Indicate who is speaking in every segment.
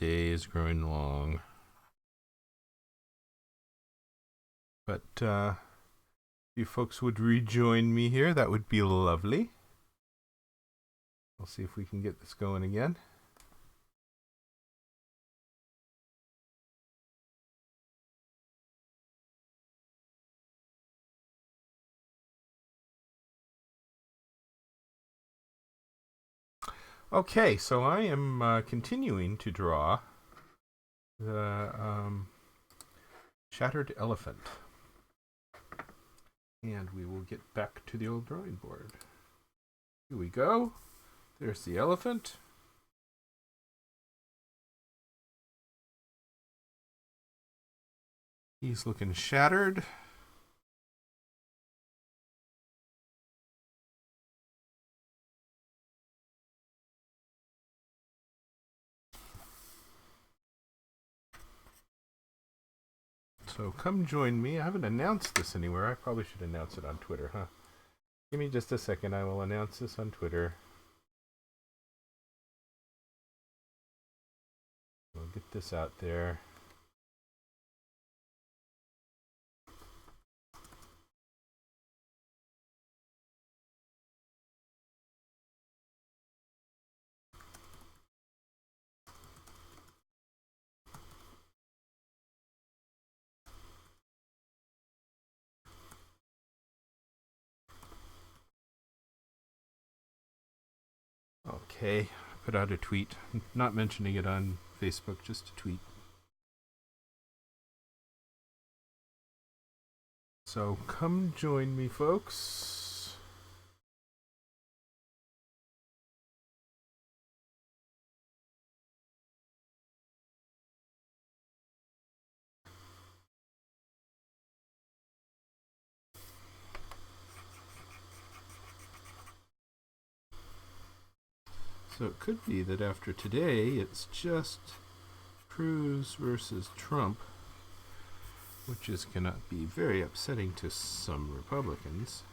Speaker 1: day is growing long. But if you folks would rejoin me here, that would be lovely. We'll see if we can get this going again. Okay, so I am continuing to draw the Shattered Elephant. And we will get back to the old drawing board. Here we go. There's the elephant. He's looking shattered. So come join me. I haven't announced this anywhere. I probably should announce it on Twitter, huh? Give me just a second. I will announce this on Twitter. We'll get this out there. Okay, put out a tweet. Not mentioning it on Facebook, just a tweet. So come join me, folks. So it could be that after today, it's just Cruz versus Trump, which is going to be very upsetting to some Republicans.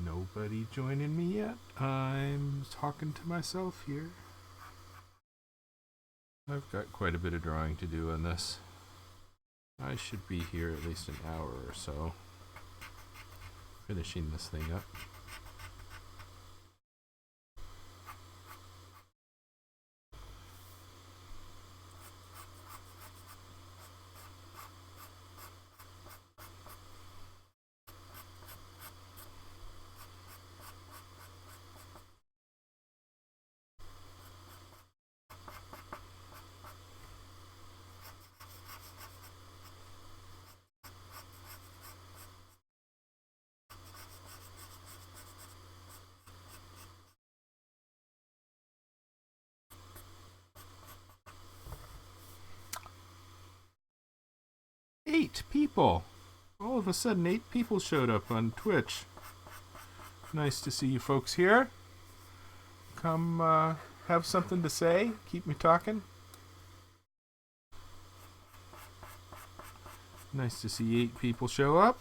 Speaker 1: Nobody joining me yet? I'm talking to myself here. I've got quite a bit of drawing to do on this. I should be here at least an hour or so, finishing this thing up. Eight people! All of a sudden, 8 people showed up on Twitch. Nice to see you folks here. Come have something to say. Keep me talking. Nice to see 8 people show up.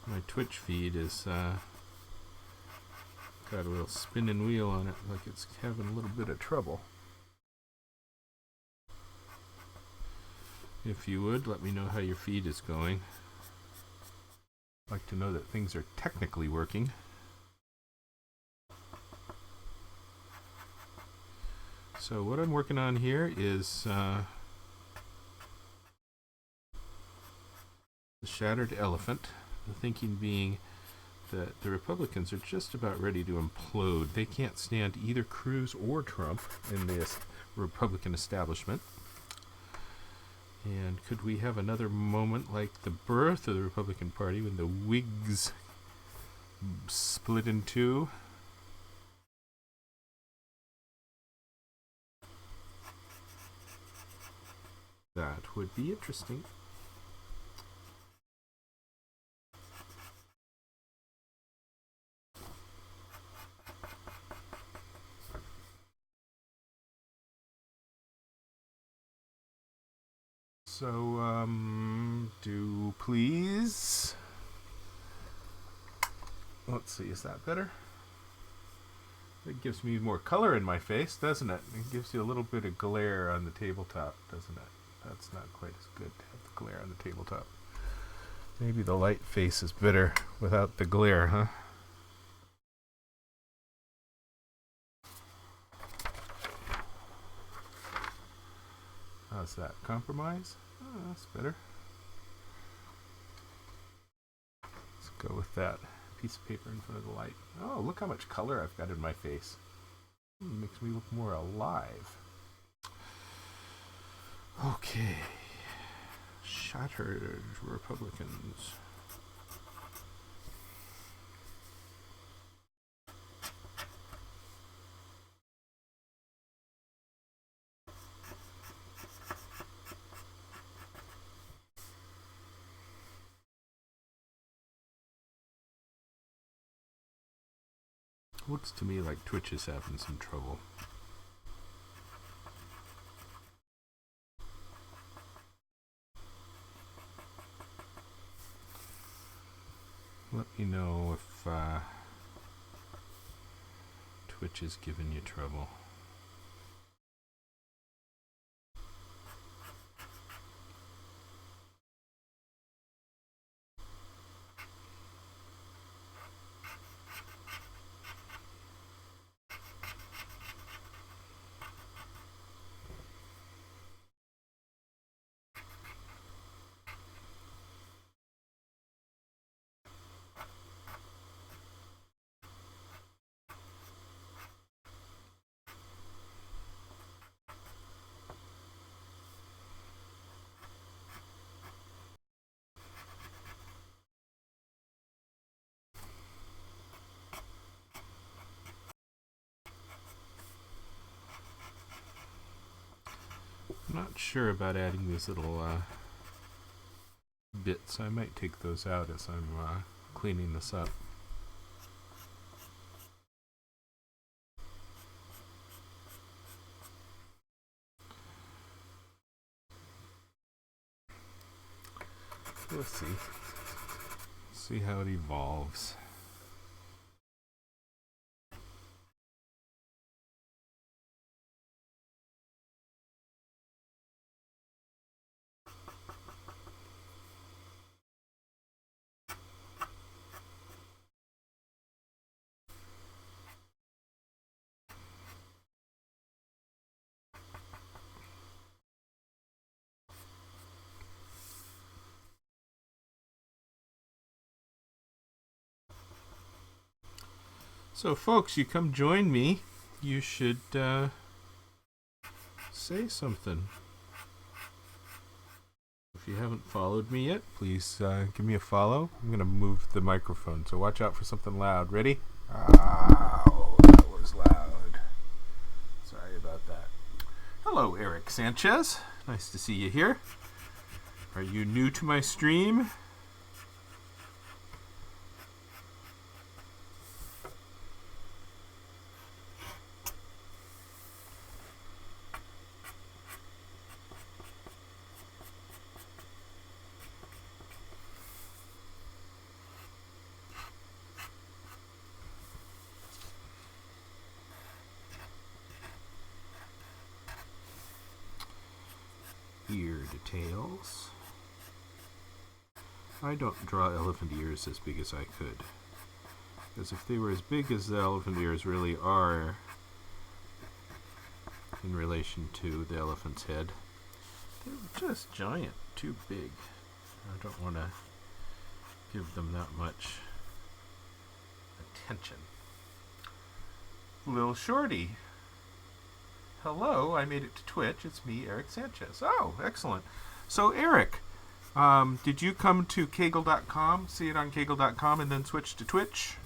Speaker 1: My Twitch feed is got a little spinning wheel on it, like it's having a little bit of trouble. If you would, let me know how your feed is going. I'd like to know that things are technically working. So what I'm working on here is the Shattered Elephant. The thinking being that the Republicans are just about ready to implode. They can't stand either Cruz or Trump in this Republican establishment. And could we have another moment like the birth of the Republican Party when the Whigs split in two? would be interesting. So, do please. Let's see, is that better? It gives me more color in my face, doesn't it? It gives you a little bit of glare on the tabletop, doesn't it? That's not quite as good to have the glare on the tabletop. Maybe the light face is better without the glare, huh? How's that? Compromise? Oh, that's better. Let's go with that. Piece of paper in front of the light. Oh, look how much color I've got in my face. It makes me look more alive. Okay. Shattered Republicans. Looks to me like Twitch is having some trouble. Let me know if Twitch is giving you trouble. I'm not sure about adding these little bits. I might take those out as I'm cleaning this up. Let's see. See how it evolves. So folks, you come join me. You should say something. If you haven't followed me yet, please give me a follow. I'm going to move the microphone, so watch out for something loud. Ready? Oh, that was loud. Sorry about that. Hello, Eric Sanchez. Nice to see you here. Are you new to my stream? Ear details. I don't draw elephant ears as big as I could, because if they were as big as the elephant ears really are in relation to the elephant's head, they're just giant, too big. I don't want to give them that much attention. Lil Shorty. Hello, I made it to Twitch. It's me, Eric Sanchez. Oh, excellent. So, Eric, did you come to Cagle.com, see it on Cagle.com, and then switch to Twitch?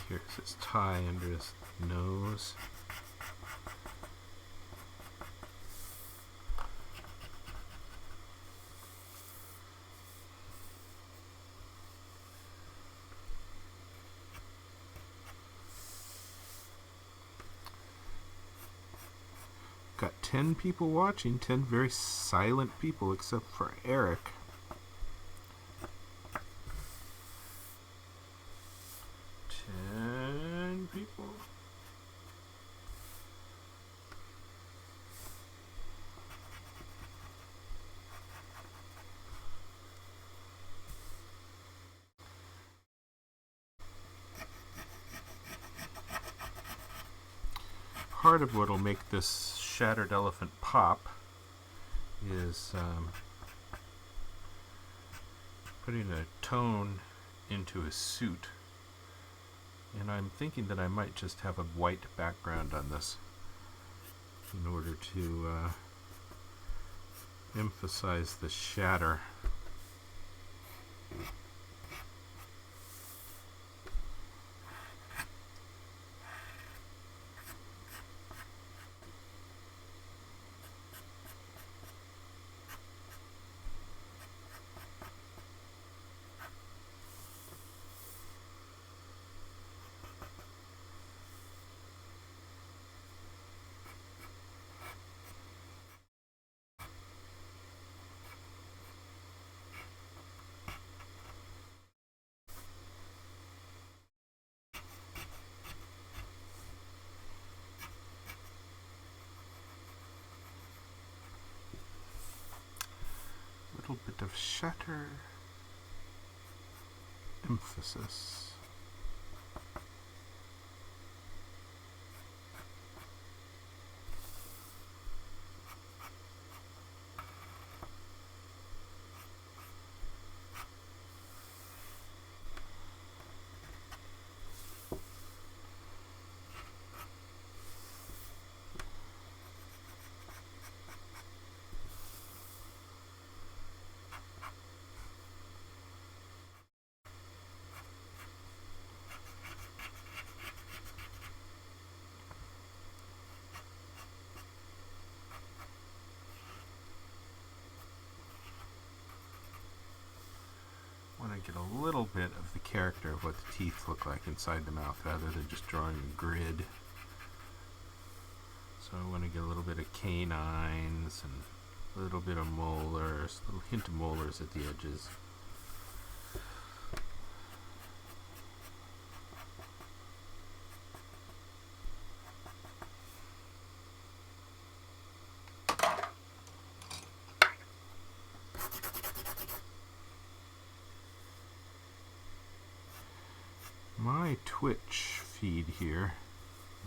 Speaker 1: Here's his tie under his nose. Got 10 people watching, 10 very silent people except for Eric. People. Part of what will make this shattered elephant pop is putting a tone into his suit. And I'm thinking that I might just have a white background on this in order to emphasize the shatter. Little bit of shatter emphasis. Get a little bit of the character of what the teeth look like inside the mouth rather than just drawing a grid. So I want to get a little bit of canines and a little bit of molars, a little hint of molars at the edges. My Twitch feed here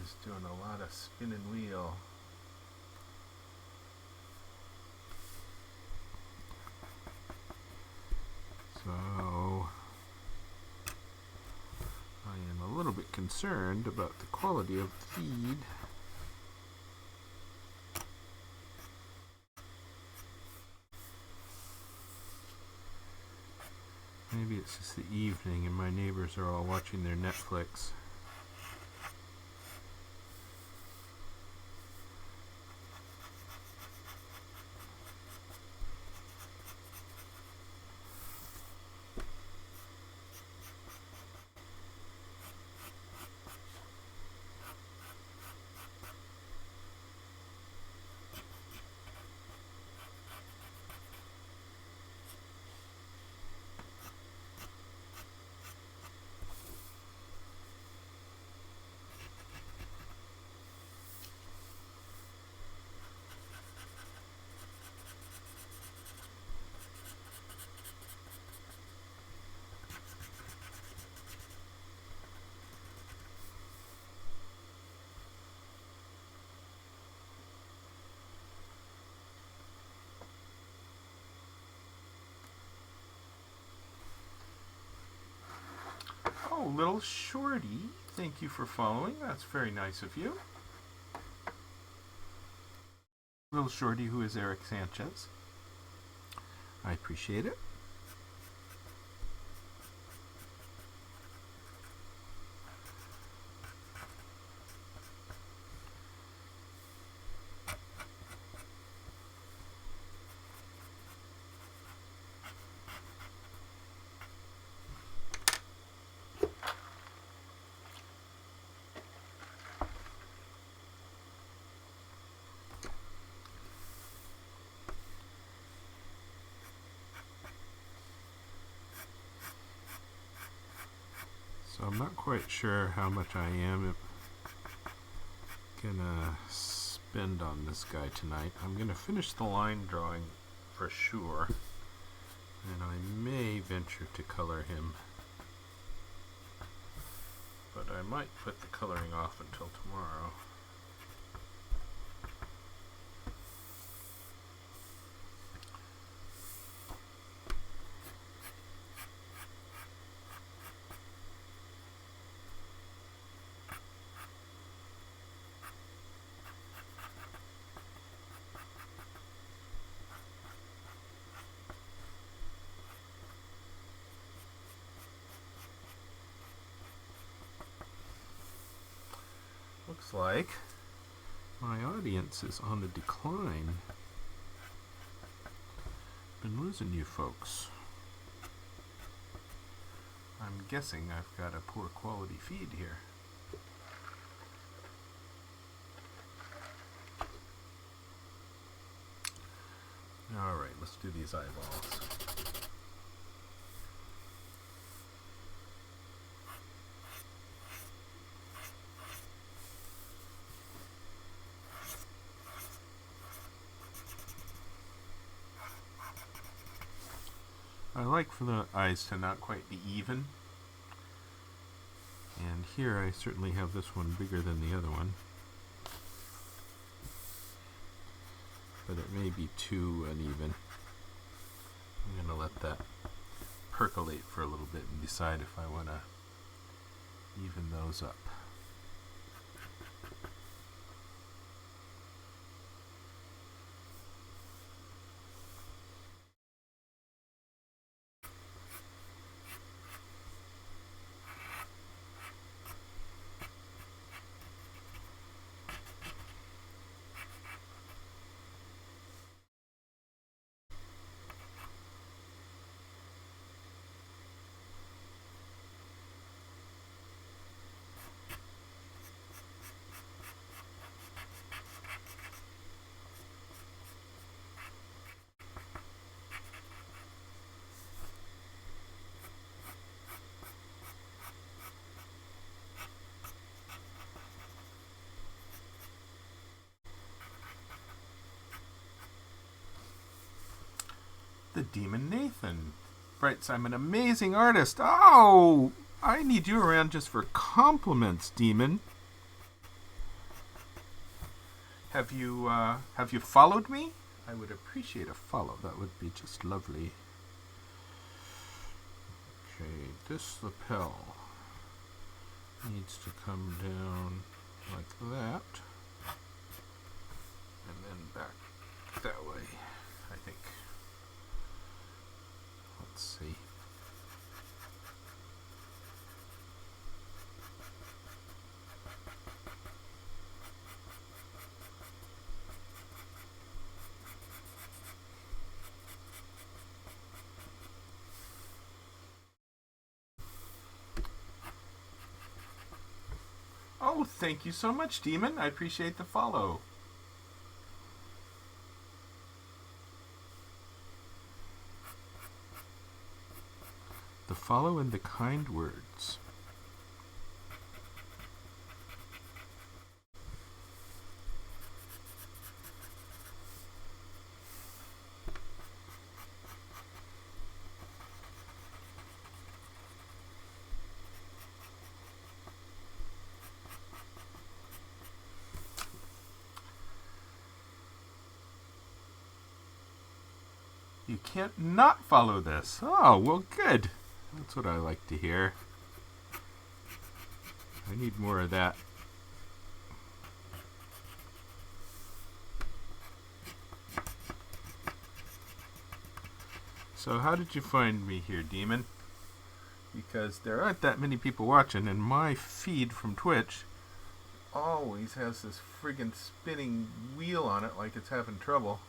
Speaker 1: is doing a lot of spin and wheel. So I am a little bit concerned about the quality of the feed. Maybe it's just the evening and my neighbors are all watching their Netflix. Oh, little Shorty, thank you for following. That's very nice of you. Little Shorty, who is Eric Sanchez. I appreciate it. So I'm not quite sure how much I am gonna spend on this guy tonight. I'm gonna finish the line drawing for sure, and I may venture to color him, but I might put the coloring off until tomorrow. Looks like my audience is on the decline. Been losing you folks. I'm guessing I've got a poor quality feed here. Alright, let's do these eyeballs. I like for the eyes to not quite be even. And here I certainly have this one bigger than the other one. But it may be too uneven. I'm going to let that percolate for a little bit and decide if I want to even those up. The Demon Nathan writes, I'm an amazing artist. Oh, I need you around just for compliments, Demon. Have you followed me? I would appreciate a follow. That would be just lovely. Okay, this lapel needs to come down like that. And then back that way, I think. Let's see. Oh, thank you so much, Demon. I appreciate the follow. The follow and the kind words. You can't not follow this. Oh, well, good. That's what I like to hear. I need more of that. So how did you find me here, Demon? Because there aren't that many people watching, and my feed from Twitch always has this friggin' spinning wheel on it like it's having trouble.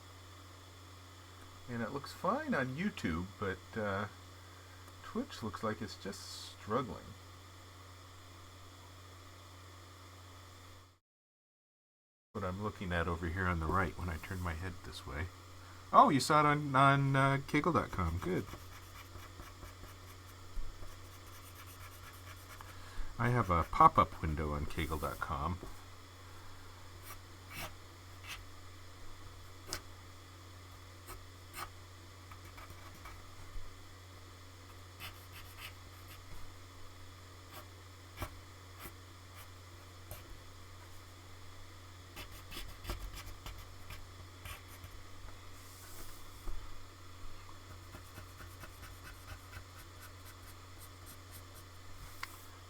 Speaker 1: And it looks fine on YouTube, but Twitch looks like it's just struggling. What I'm looking at over here on the right when I turn my head this way. Oh, you saw it on Cagle.com. Good. I have a pop-up window on Cagle.com.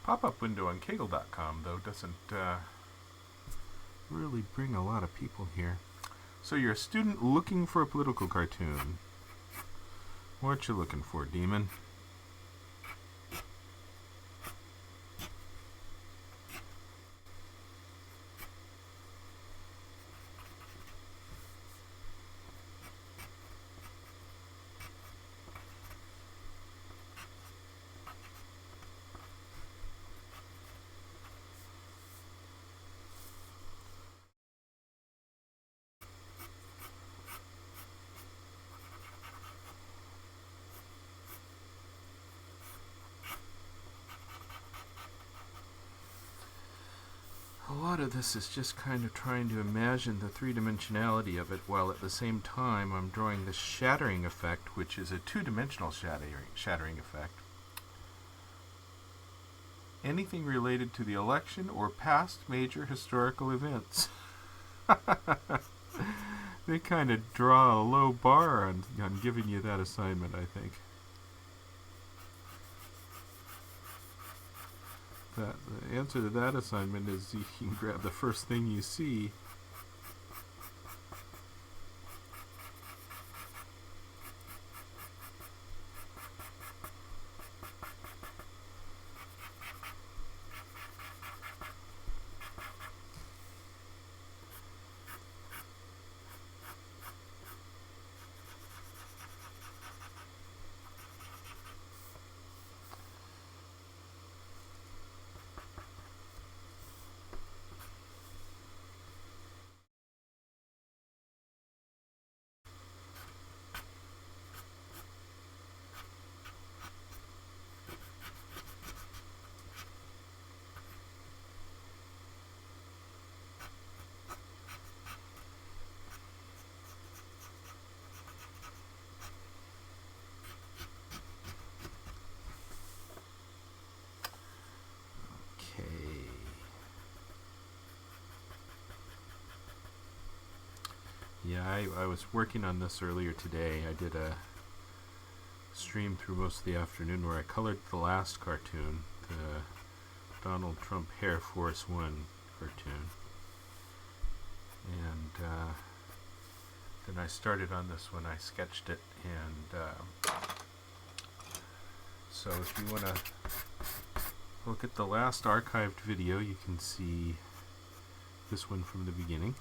Speaker 1: Pop-up window on Cagle.com, though, doesn't really bring a lot of people here. So you're a student looking for a political cartoon. What you looking for, Demon? A lot of this is just kind of trying to imagine the three-dimensionality of it, while at the same time I'm drawing the shattering effect, which is a two-dimensional shattering effect. Anything related to the election or past major historical events. They kind of draw a low bar on giving you that assignment, I think. The answer to that assignment is you can grab the first thing you see. Yeah, I was working on this earlier today. I did a stream through most of the afternoon where I colored the last cartoon, the Donald Trump Air Force One cartoon. And then I started on this one. I sketched it, and so if you want to look at the last archived video, you can see this one from the beginning.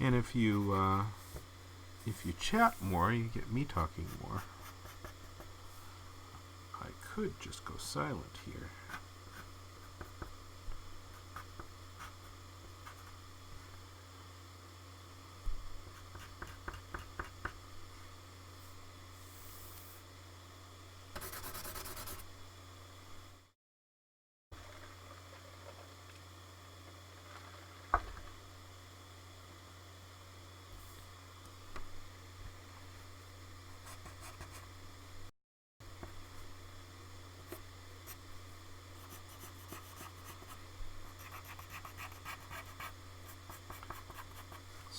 Speaker 1: And if you chat more, you get me talking more. I could just go silent here.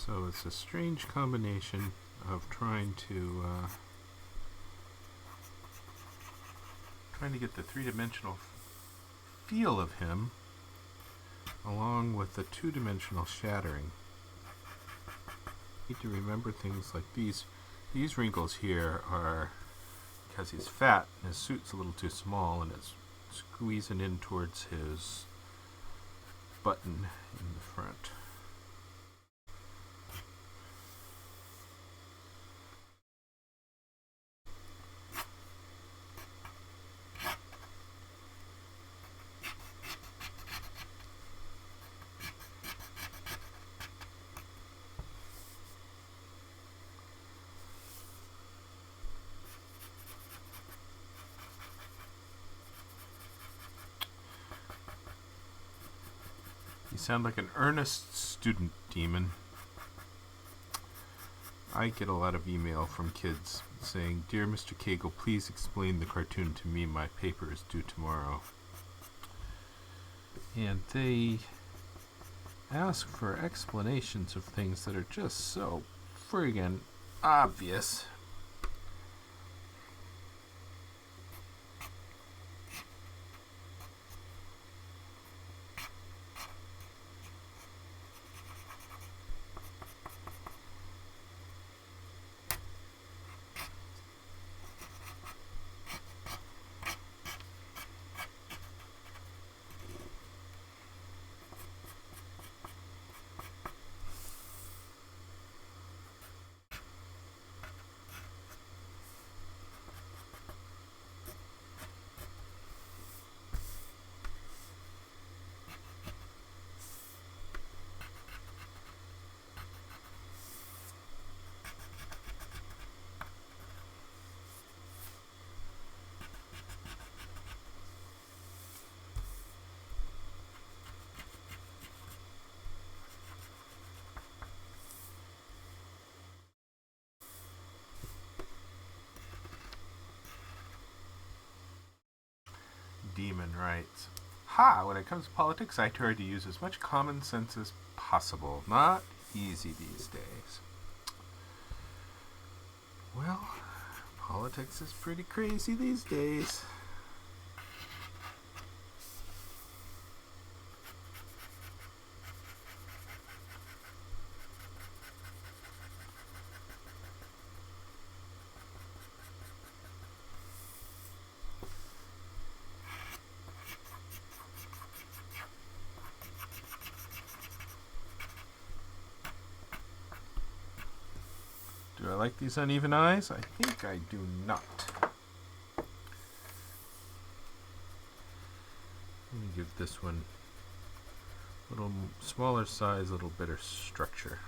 Speaker 1: So it's a strange combination of trying to get the three-dimensional feel of him along with the two-dimensional shattering. Need to remember things like these. These wrinkles here are because he's fat and his suit's a little too small and it's squeezing in towards his button in the front. You sound like an earnest student, Demon. I get a lot of email from kids saying, "Dear Mr. Cagle, please explain the cartoon to me. My paper is due tomorrow." And they ask for explanations of things that are just so friggin' obvious. Demon writes, "Ha! When it comes to politics, I try to use as much common sense as possible. Not easy these days." Well, politics is pretty crazy these days. Do I like these uneven eyes? I think I do not. Let me give this one a little smaller size, a little better structure.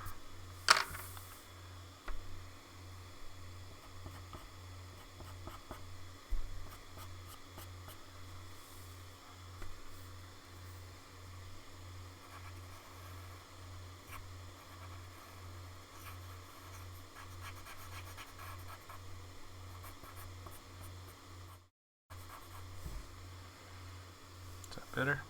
Speaker 1: Is that better?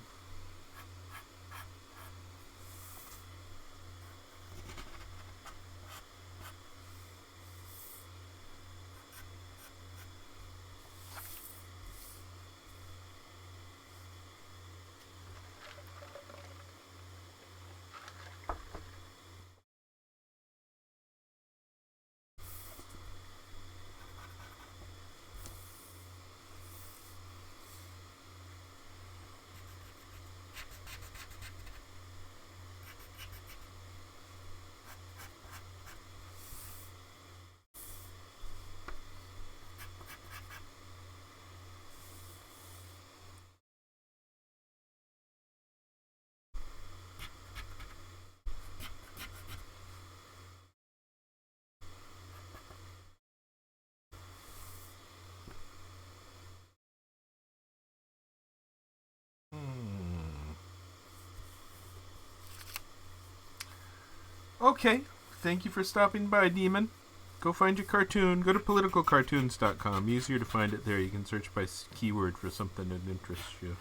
Speaker 1: Okay, thank you for stopping by, Demon. Go find your cartoon. Go to politicalcartoons.com. Easier to find it there. You can search by keyword for something that interests you.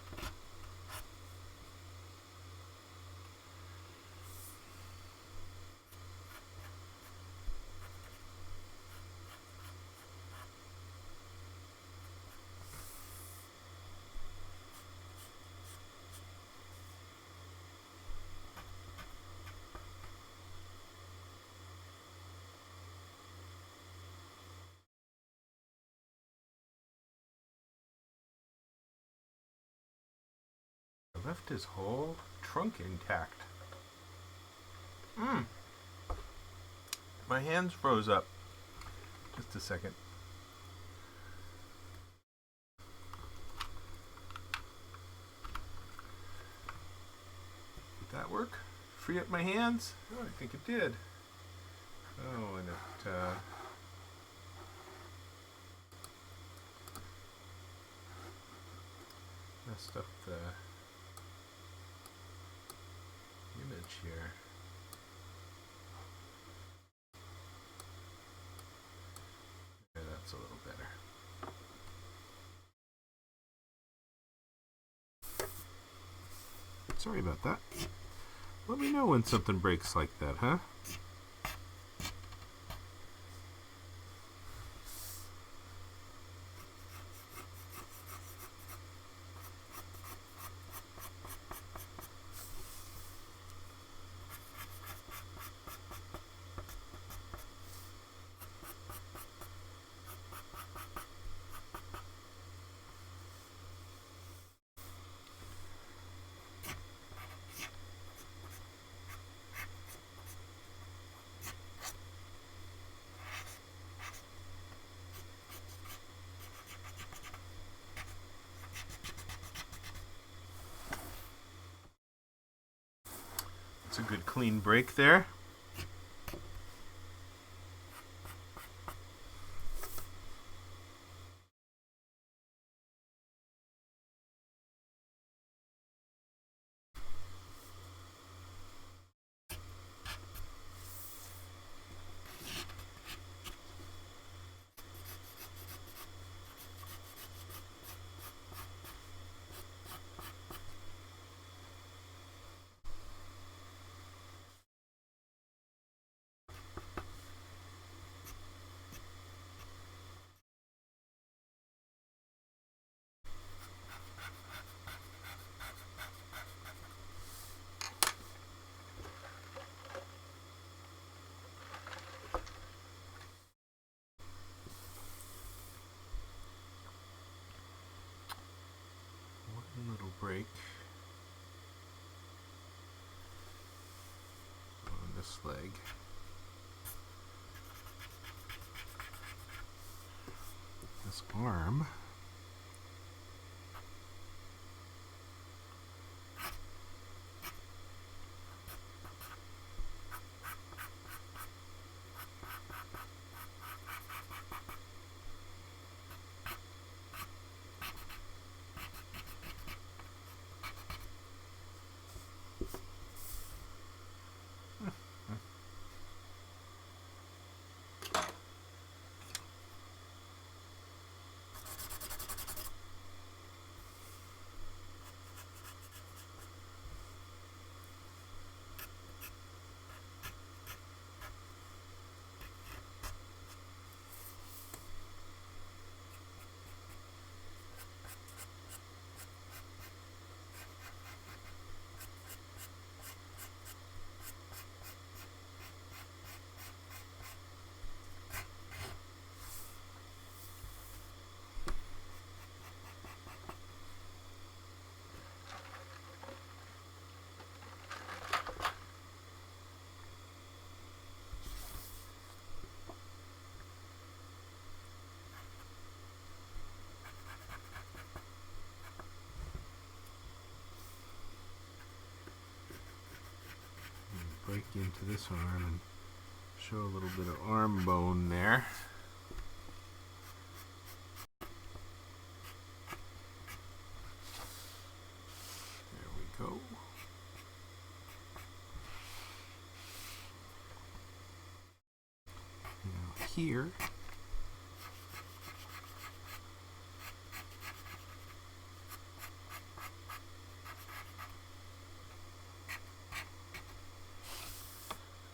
Speaker 1: left his whole trunk intact. My hands froze up. Just a second. Did that work? Free up my hands? Oh, I think it did. Oh, and it messed up the image here. Yeah, that's a little better. Sorry about that. Let me know when something breaks like that, huh? It's a good clean break there. Little break on this leg. This arm. Break into this arm and show a little bit of arm bone there. There we go. Now here,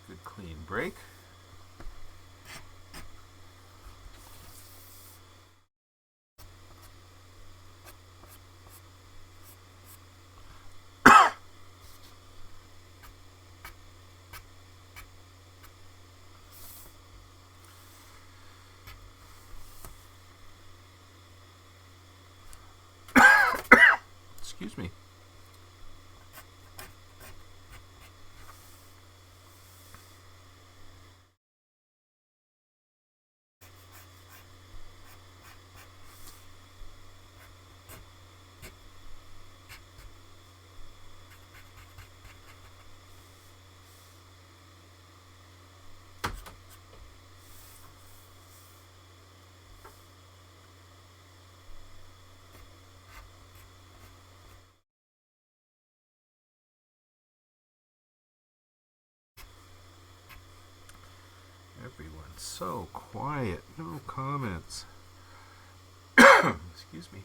Speaker 1: good clean break. Excuse me. It's so quiet. No comments. Excuse me.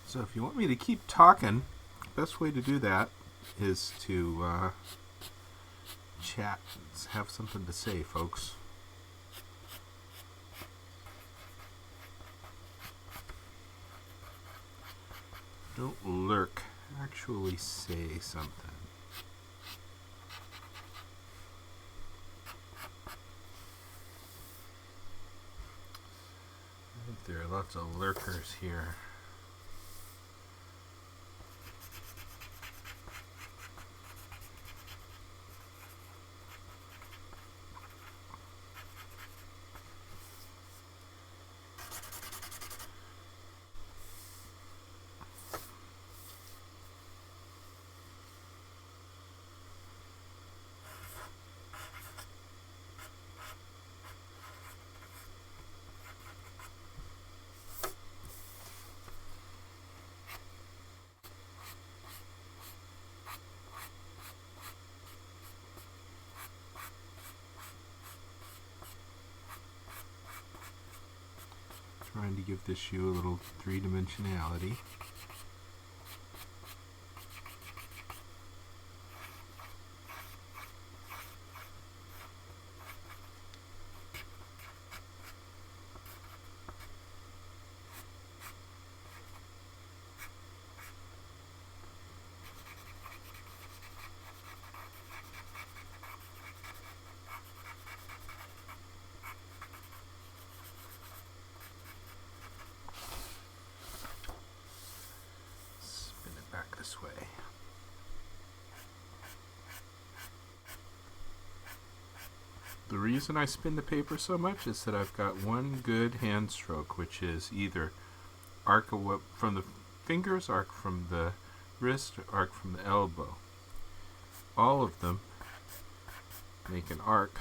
Speaker 1: So if you want me to keep talking, the best way to do that is to chat, have something to say, folks. Don't lurk, actually say something. I think there are lots of lurkers here. Trying to give this shoe a little three-dimensionality. This way. The reason I spin the paper so much is that I've got one good hand stroke, which is either arc from the fingers, arc from the wrist, or arc from the elbow. All of them make an arc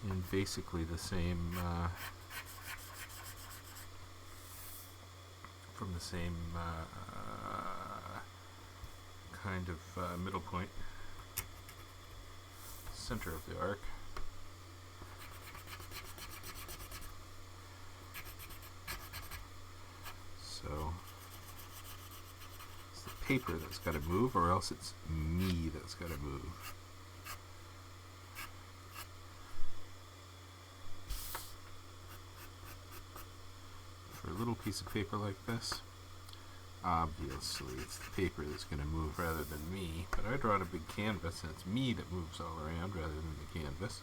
Speaker 1: in basically the same from the same kind of middle point, center of the arc. So it's the paper that's got to move, or else it's me that's got to move. For a little piece of paper like this, obviously it's the paper that's going to move rather than me, but I draw on a big canvas and it's me that moves all around rather than the canvas.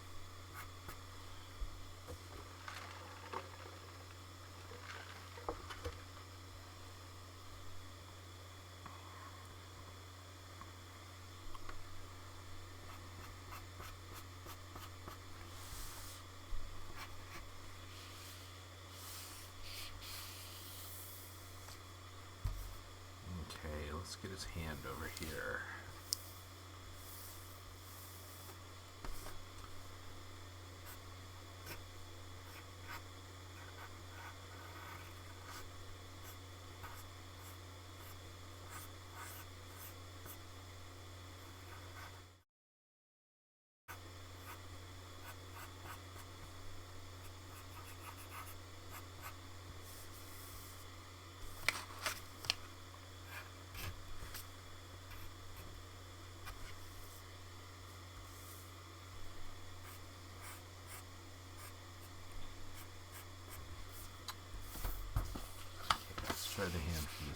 Speaker 1: Let's get his hand over here.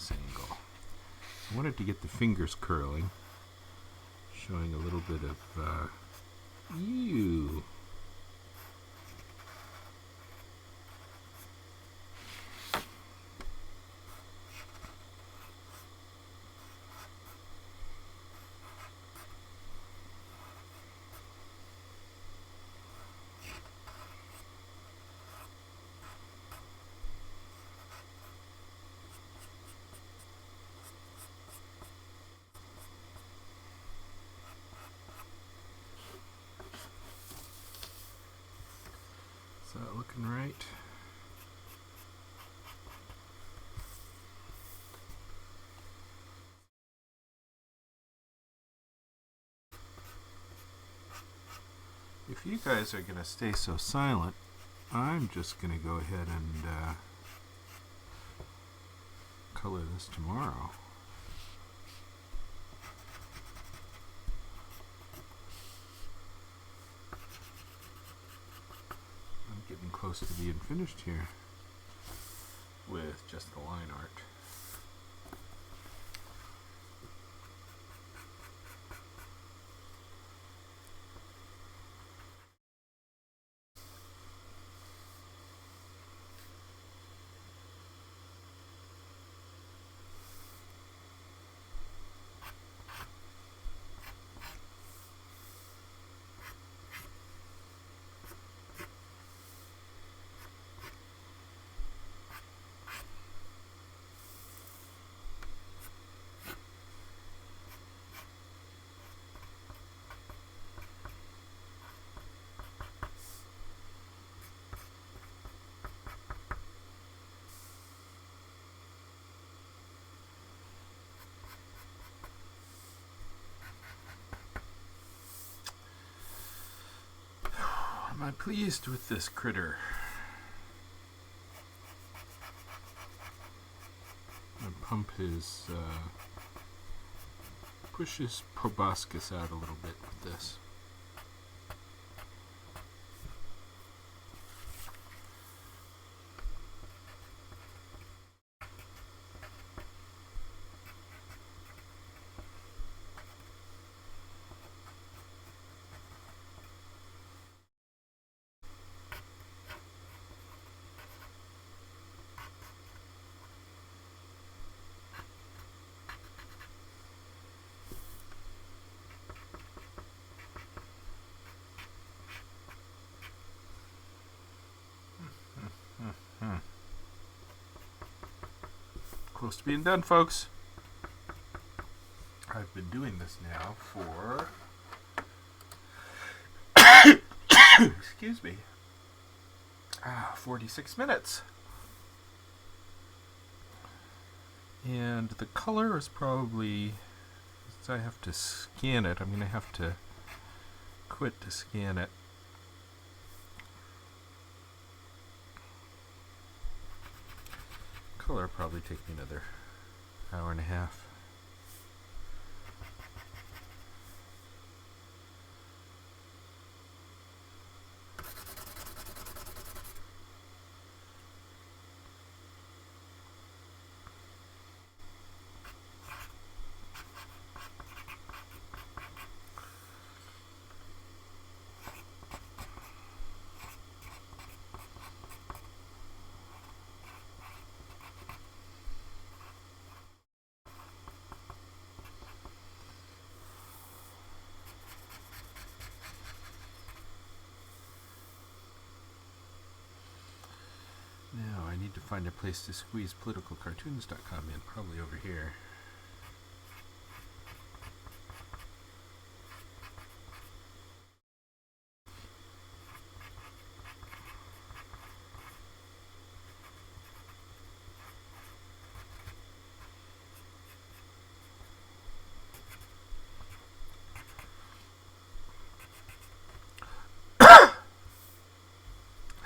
Speaker 1: this angle. I wanted to get the fingers curling, showing a little bit of ew. Is that looking right? If you guys are going to stay so silent, I'm just going to go ahead and color this tomorrow. I'm getting close to being finished here with just the line art. Am I pleased with this critter? And pump his, push his proboscis out a little bit with this. Close to being done, folks. I've been doing this now for excuse me, 46 minutes. And the color is probably, since I have to scan it, I'm going to have to quit to scan it. Color probably take me another hour and a half. Now I need to find a place to squeeze politicalcartoonist.com in, probably over here.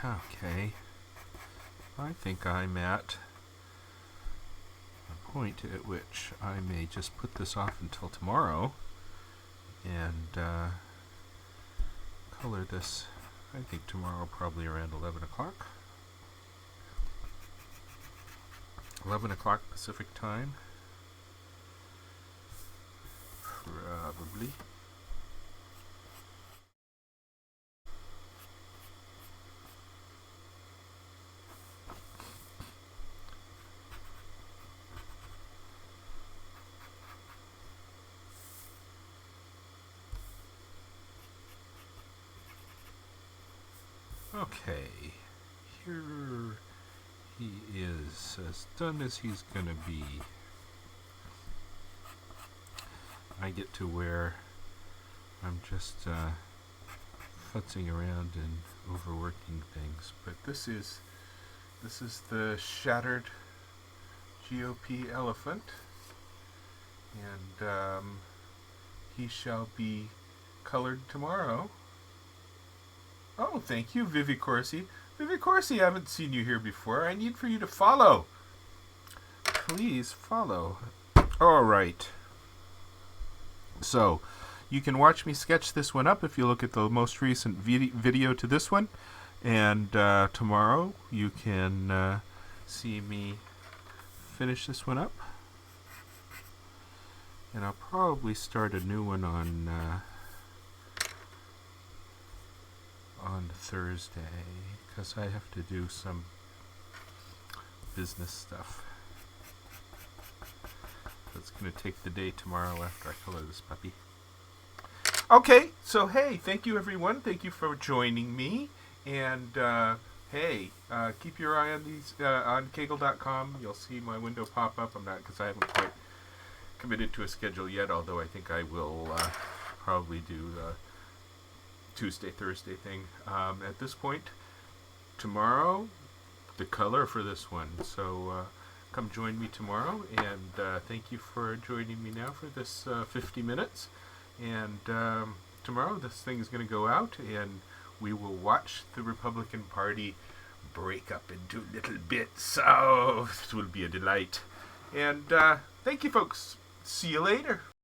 Speaker 1: Okay. I think I'm at a point at which I may just put this off until tomorrow and color this, I think tomorrow probably around 11 o'clock. 11 o'clock Pacific time. Probably. Okay, here he is, as done as he's gonna be. I get to where I'm just futzing around and overworking things, but this is the shattered GOP elephant, and he shall be colored tomorrow. Oh, thank you, Vivi Corsi. Vivi Corsi, I haven't seen you here before. I need for you to follow. Please follow. All right. So, you can watch me sketch this one up if you look at the most recent video to this one. And tomorrow you can see me finish this one up. And I'll probably start a new one on Thursday, because I have to do some business stuff. That's going to take the day tomorrow after I color this puppy. Okay, so hey, thank you everyone. Thank you for joining me. And hey, keep your eye on these on Cagle.com. You'll see my window pop up. I'm not, because I haven't quite committed to a schedule yet, although I think I will probably do Tuesday, Thursday thing. At this point, tomorrow, the color for this one. So come join me tomorrow, and thank you for joining me now for this 50 minutes. And tomorrow this thing is going to go out, and we will watch the Republican Party break up into little bits. Oh, this will be a delight. And thank you, folks. See you later.